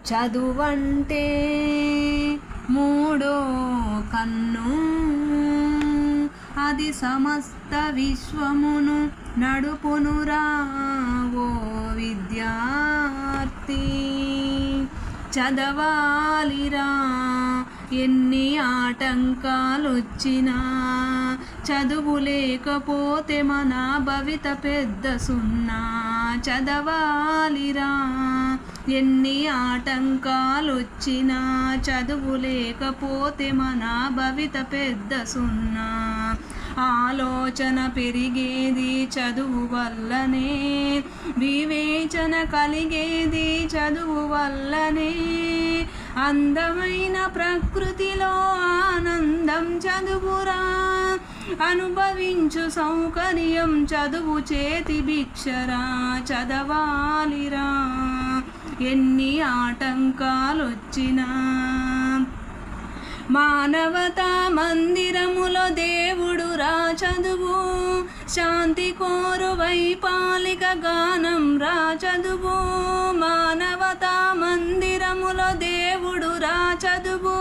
చదువంటే మూడో కన్ను, అది సమస్త విశ్వమును నడుపునురా ఓ విద్యార్థి. చదవాలిరా ఎన్ని ఆటంకాలొచ్చినా, చదువు లేకపోతే మన భవిత పెద్ద సున్నా. చదవాలిరా ఎన్ని ఆటంకాలొచ్చినా, చదువు లేకపోతే మన భవిత పెద్ద సున్నా. ఆలోచన పెరిగేది చదువు వల్లనే, వివేచన కలిగేది చదువు వల్లనే. అందమైన ప్రకృతిలో ఆనందం చదువురా, అనుభవించు సౌకర్యం చదువు చేతి భిక్షరా. చదవాలిరా ఎన్ని ఆటంకాలొచ్చినా. మానవతా మందిరములో దేవుడురా చదువు, శాంతి కోరు వైపాలిక గానం రా చదువు. మానవతా మందిరములో దేవుడురా చదువు,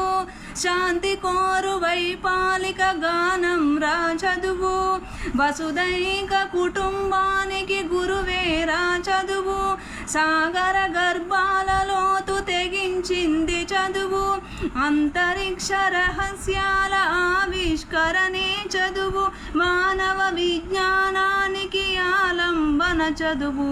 శాంతి కోరు వైపాలిక గానం రా చదువు. వసుదైక కుటుంబానికి గురువేరా చదువు, సాగర గర్భాలలోతు తెగించింది చదువు. అంతరిక్ష రహస్యాల ఆవిష్కరణే చదువు, మానవ విజ్ఞానానికి ఆలంబన చదువు.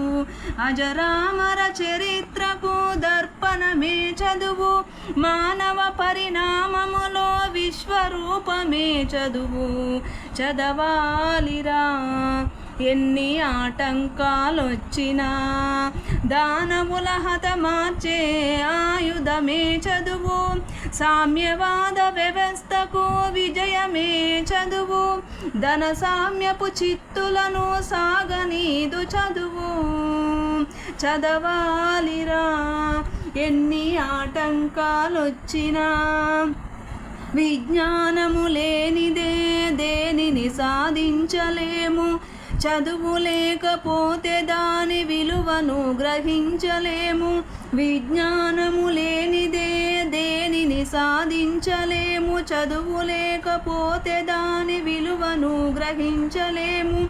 అజరామర చరిత్రకు దర్పణమే చదువు, మానవ పరిణామములో విశ్వరూపమే చదువు. చదవాలిరా ఎన్ని ఆటంకాలొచ్చినా, దానవుల హతమార్చే ఆయుధమే చదువు. సామ్యవాద వ్యవస్థకు విజయమే చదువు, ధన సామ్యపు చిత్తులను సాగనీదు చదువు. చదవాలిరా ఎన్ని ఆటంకాలొచ్చినా, విజ్ఞానము లేనిదే దేనిని సాధించలేము. చదువు లేకపోతే దాని విలువను గ్రహించలేము. విజ్ఞానము లేనిదే దేనిని సాధించలేము. చదువు లేకపోతే దాని విలువను గ్రహించలేము.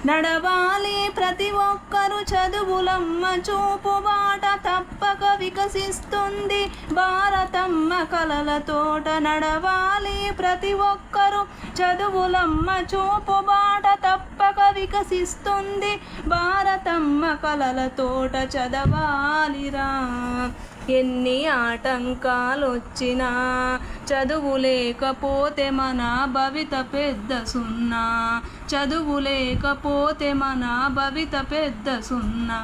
నడవాలి ప్రతి ఒక్కరు చదువులమ్మ చూపు బాట, తప్పక వికసిస్తుంది భారతమ్మ కలల తోట. నడవాలి ప్రతి ఒక్కరు చదువులమ్మ చూపు బాట, తప్పక వికసిస్తుంది భారతమ్మ కలల తోట. చదవాలిరా ఎన్ని ఆటంకాలొచ్చినా, చదువు లేకపోతే మన భవిత పెద్ద సున్నా. చదువు లేకపోతే మన భవిత పెద్ద సున్నా.